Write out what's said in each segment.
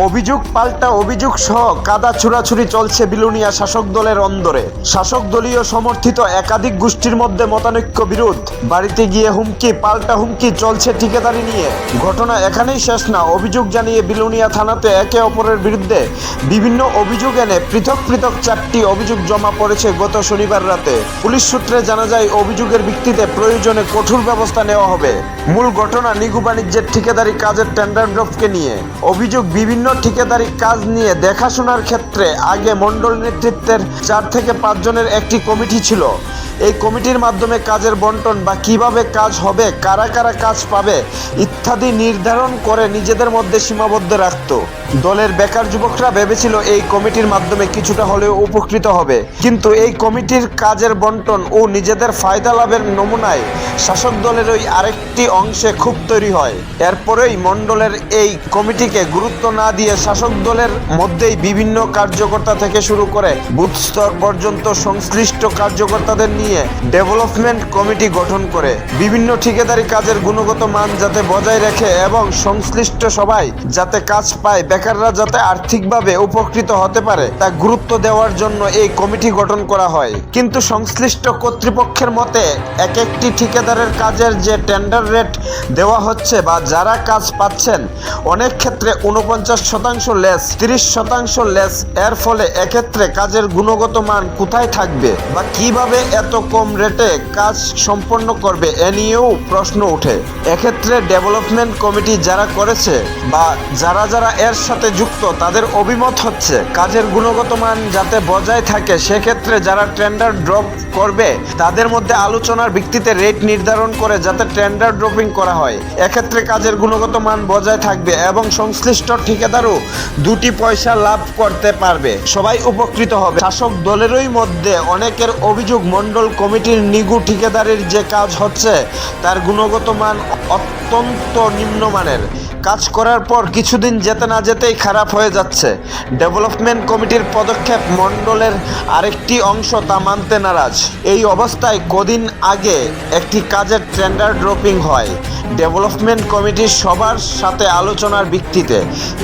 অভিযোগ পাল্টা অভিযোগ সহ কাদা ছুড়াছুড়ি চলছে বিলোনিয়া শাসক দলের অন্দরে। শাসক দলীয় সমর্থিত একাধিক গোষ্ঠীর মধ্যে মতানৈক্য বিরোধ, বাড়িতে গিয়ে হুমকি পাল্টা হুমকি চলছে ঠিকাদারি নিয়ে। ঘটনা এখানেই শেষ না। অভিযোগ জানিয়ে বিলোনিয়া থানাতে একে অপরের বিরুদ্ধে বিভিন্ন অভিযোগ এনে পৃথক পৃথক 4টি অভিযোগ জমা পড়েছে গত শনিবার রাতে। পুলিশ সূত্রে জানা যায় অভিযোগের ভিত্তিতে প্রয়োজনে কঠোর ব্যবস্থা নেওয়া হবে। মূল ঘটনা নিগু বাণিজ্যের ঠিকাদারি কাজের টেন্ডার ড্রপকে নিয়ে। অভিযোগ বিভিন্ন ঠিকাদারি কাজ নিয়ে দেখাশোনার ক্ষেত্রে আগে মণ্ডল নেতৃত্বের 4 থেকে 5 জনের একটি কমিটি ছিল। এই কমিটির মাধ্যমে কাজের বন্টন বা কিভাবে কাজ হবে, কারা কারা কাজ পাবে ইত্যাদি নির্ধারণ করে নিজেদের মধ্যে সীমাবদ্ধ রাখত। দলের বেকার যুবকরা ভেবেছিল এই কমিটির মাধ্যমে কিছুটা হলেও উপকৃত হবে, কিন্তু এই কমিটির কাজের বন্টন ও নিজেদের ফায়দা লাভের নমুনায় শাসক দলের ওই আরেকটি অংশে ক্ষোভ তৈরি হয়। এরপরেই মণ্ডলের এই কমিটিকে গুরুত্ব না দিয়ে শাসক দলের মধ্যেই বিভিন্ন কার্যকর্তা থেকে শুরু করে বুথ স্তর পর্যন্ত সংশ্লিষ্ট কার্যকর্তাদের নিয়ে ডেভেলপমেন্ট কমিটি গঠন করে বিভিন্ন ঠিকাদারি কাজের গুণগত মান যাতে বজায় রাখে এবং সংশ্লিষ্ট সবাই যাতে কাজ পায়, বেকাররা যাতে আর্থিকভাবে উপকৃত হতে পারে তা গুরুত্ব দেওয়ার জন্য এই কমিটি গঠন করা হয়। কিন্তু সংশ্লিষ্ট কর্তৃপক্ষের মতে এক একটি ঠিকাদারের কাজের যে টেন্ডার রেট দেওয়া হচ্ছে বা যারা কাজ পাচ্ছেন অনেক ক্ষেত্রে 49% লেস, 30% লেস। এর ফলে এক্ষেত্রে কাজের গুণগত মান কোথায় থাকবে বা কিভাবে এত কম রেটে কাজ সম্পন্ন করবে এ নিয়েও প্রশ্ন ওঠে। এক্ষেত্রে ডেভেলপমেন্ট কমিটি যারা করেছে বা যারা যারা এর সাথে যুক্ত তাদের অভিমত হচ্ছে কাজের গুণগত মান যাতে বজায় থাকে, সেক্ষেত্রে যারা টেন্ডার ড্রপ করবে তাদের মধ্যে আলোচনার ভিত্তিতে রেট নির্ধারণ করে যাতে টেন্ডার ড্রপিং করা হয়। এক্ষেত্রে কাজের গুণগত মান বজায় থাকবে এবং সংশ্লিষ্ট ঠিকাদারও 2টি পয়সা লাভ করতে পারবে, সবাই উপকৃত হবে। শাসক দলেরই মধ্যে অনেকের অভিযোগ মণ্ডল কমিটির নিগু ঠিকাদারির যে কাজ হচ্ছে তার গুণগত মান অত্যন্ত নিম্নমানের। কাজ করার পর কিছুদিন যেতে না যেতেই খারাপ হয়ে যাচ্ছে। ডেভেলপমেন্ট কমিটির পদক্ষেপ মণ্ডলের আরেকটি অংশ তা মানতে নারাজ। এই অবস্থায় কদিন আগে একটি কাজের টেন্ডার ড্রপিং হয় ডেভেলপমেন্ট কমিটির সবার সাথে আলোচনার ভিত্তিতে।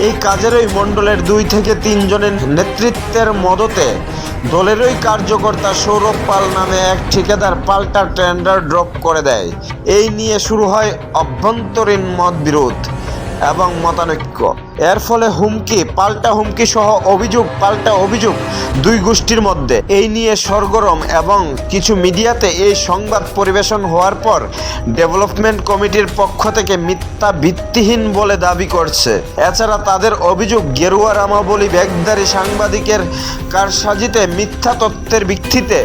এই কাজেরই মণ্ডলের 2 থেকে 3 জনের নেতৃত্বের মদতে দলেরই কার্যকর্তা সৌরভ পাল নামে এক ঠিকাদার পাল্টা টেন্ডার ড্রপ করে দেয়। এই নিয়ে শুরু হয় অভ্যন্তরীণ মতবিরোধ এবং মতানৈক্য। এর ফলে হুমকি পাল্টা হুমকি সহ অভিযোগ পাল্টা অভিযোগ 2 গোষ্ঠীর মধ্যে। এই নিয়ে সরগরম এবং কিছু মিডিয়াতে এই সংবাদ পরিবেশন হওয়ার পর ডেভেলপমেন্ট কমিটির পক্ষ থেকে মিথ্যা ভিত্তিহীন বলে দাবি করছে। এছাড়া তাদের অভিযোগ গেরুয়া রামাবলী ব্যাগধারী সাংবাদিকের কারসাজিতে মিথ্যা তথ্যের ভিত্তিতে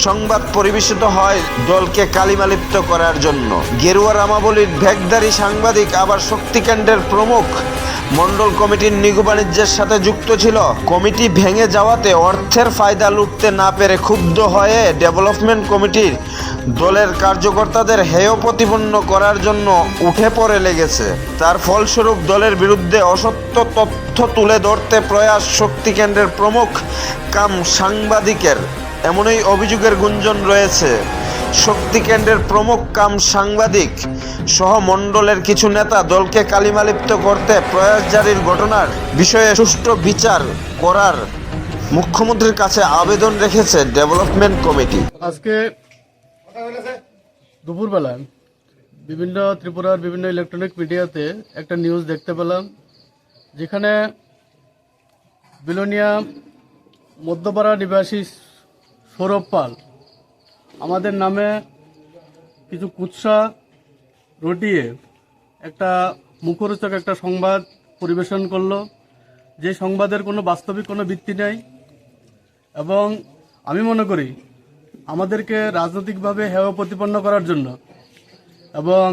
সংবাদ পরিবেশিত হয় দলকে কালিমালিপ্ত করার জন্য। গেরুয়া রামাবলীর ব্যাগধারী সাংবাদিক আবার শক্তিকেন্দ্রের প্রমুখ মণ্ডল কমিটির নিগু বাণিজ্যের সাথে যুক্ত ছিল। কমিটি ভেঙে যাওয়াতে অর্থের ফায়দা লুটতে না পেরে ক্ষুব্ধ হয়ে ডেভেলপমেন্ট কমিটির দলের কার্যকর্তাদের হেয় প্রতিপন্ন করার জন্য উঠে পড়ে লেগেছে। তার ফলস্বরূপ দলের বিরুদ্ধে অসত্য তথ্য তুলে ধরতে প্রয়াস শক্তিকেন্দ্রের প্রমুখ কাম সাংবাদিকের, এমনই অভিযোগের গুঞ্জন রয়েছে। শক্তিকেন্দ্রের প্রমুখ কাম সাংবাদিক সহ মণ্ডলের কিছু নেতা দলকে কালিমালিপ্ত করতে প্রয়াস জারির ঘটনার বিষয়ে সুষ্ঠু বিচার করার মুখ্যমন্ত্রীর কাছে আবেদন রেখেছে ডেভেলপমেন্ট কমিটি। আজকে দুপুরবেলা ত্রিপুরার বিভিন্ন ইলেকট্রনিক মিডিয়াতে একটা নিউজ দেখতে পেলাম, যেখানে বিলোনিয়া মধ্যপাড়া নিবাসী সৌরভ পাল আমাদের নামে কিছু কুৎসা রটিয়ে একটা মুখরোচক একটা সংবাদ পরিবেশন করলো, যে সংবাদের কোনো বাস্তবিক কোনো ভিত্তি নেই। এবং আমি মনে করি আমাদেরকে রাজনৈতিকভাবে হেয় প্রতিপন্ন করার জন্য এবং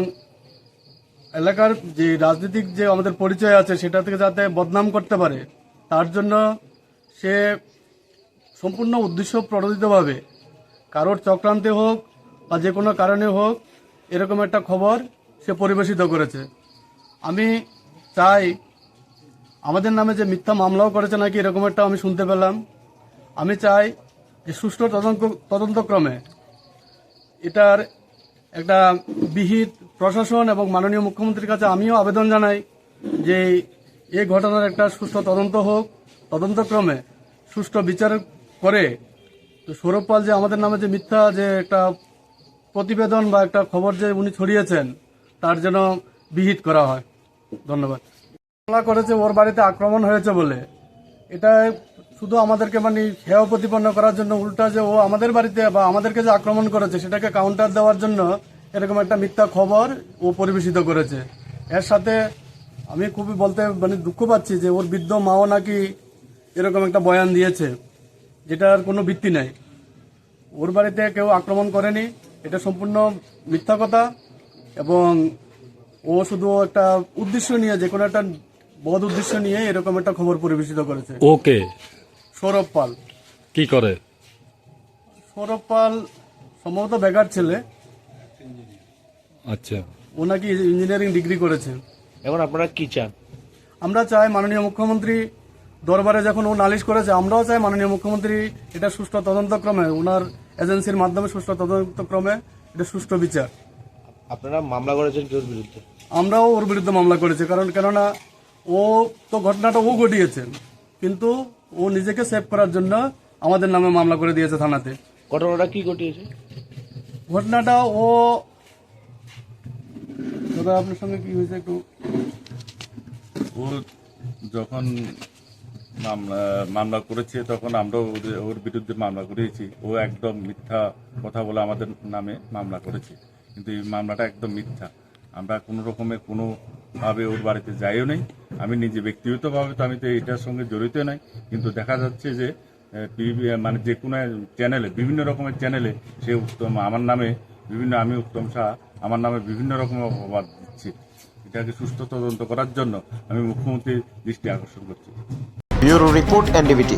এলাকার যে রাজনৈতিক যে আমাদের পরিচয় আছে সেটা থেকে যাতে বদনাম করতে পারে তার জন্য সে সম্পূর্ণ উদ্দেশ্য প্রণোদিতভাবে কারোর চক্রান্তে হোক বা যে কোনো কারণে হোক এরকম একটা খবর সে পরিবেশিত করেছে। আমি চাই আমাদের নামে যে মিথ্যা মামলাও করেছে নাকি এরকম একটা আমি শুনতে পেলাম। আমি চাই যে সুষ্ঠু তদন্তক্রমে এটার একটা বিহিত প্রশাসন এবং মাননীয় মুখ্যমন্ত্রীর কাছে আমিও আবেদন জানাই যে এই ঘটনার একটা সুষ্ঠু তদন্ত হোক, তদন্তক্রমে সুষ্ঠু বিচার করে তো সৌরভ পাল যে আমাদের নামে যে মিথ্যা যে একটা প্রতিবেদন বা একটা খবর যে উনি ছড়িয়েছেন তার যেন বিহিত করা হয়। ধন্যবাদ। মামলা করেছে ওর বাড়িতে আক্রমণ হয়েছে বলে, এটা শুধু আমাদেরকে মানে হেয় প্রতিপন্ন করার জন্য, উল্টা যে ও আমাদের বাড়িতে বা আমাদেরকে যে আক্রমণ করেছে সেটাকে কাউন্টার দেওয়ার জন্য এরকম একটা মিথ্যা খবর ও পরিবেশিত করেছে। এর সাথে আমি খুবই বলতে মানে দুঃখ পাচ্ছি যে ওর বৃদ্ধ মাও নাকি এরকম একটা বয়ান দিয়েছে, যেটার কোনো ভিত্তি নাই। ওর বাড়িতে কেউ আক্রমণ করেনি, এটা সম্পূর্ণ মিথ্যা কথা। এবং ও শুধু একটা উদ্দেশ্য নিয়ে, যে কোনো একটা বদ উদ্দেশ্য নিয়ে এরকম একটা খবর পরিবেশিত করেছে। ওকে সৌরভ পাল। কি করে? সৌরভ পাল সম্ভবত বেকার ছেলে, আচ্ছা, ও নাকি ইঞ্জিনিয়ারিং ডিগ্রি করেছে। এখন আপনারা কি চান? আমরা চাই মাননীয় মুখ্যমন্ত্রী দরবারে, যখন ও নালিশ করেছে, আমরাও চাই মাননীয় মুখ্যমন্ত্রী এটা সুষ্ঠু তদন্তক্রমে, ওনার এজেন্সির মাধ্যমে সুষ্ঠু তদন্তক্রমে এটা সুষ্ঠু বিচার। আপনারা মামলা করেছেন কেউর বিরুদ্ধে? আমরাও ওর বিরুদ্ধে মামলা করেছি, কেননা ও তো ঘটনাটা ও ঘটিয়েছে, কিন্তু ও নিজেকে সেভ করার জন্য আমাদের নামে মামলা করে দিয়েছে থানাতে। ঘটনাটা কি ঘটিয়েছে? ঘটনাটা ও দাদা আপনার সঙ্গে কি হয়েছে একটু? ও যখন মামলা করেছে তখন আমরাও ওর বিরুদ্ধে মামলা করেছি। ও একদম মিথ্যা কথা বলে আমাদের নামে মামলা করেছে, কিন্তু এই মামলাটা একদম মিথ্যা। আমরা কোনো রকমের কোনোভাবে ওর বাড়িতে যাইও নেই। আমি নিজে ব্যক্তিগতভাবে তো আমি তো এটার সঙ্গে জড়িত নাই, কিন্তু দেখা যাচ্ছে যে মানে যে কোনো চ্যানেলে, বিভিন্ন রকমের চ্যানেলে সে উত্তম আমার নামে আমি উত্তম শাহ আমার নামে বিভিন্ন রকমের অপবাদ দিচ্ছে। এটাকে সুষ্ঠু তদন্ত করার জন্য আমি মুখ্যমন্ত্রীর দৃষ্টি আকর্ষণ করছি। Bureau report, এনডিবিটি।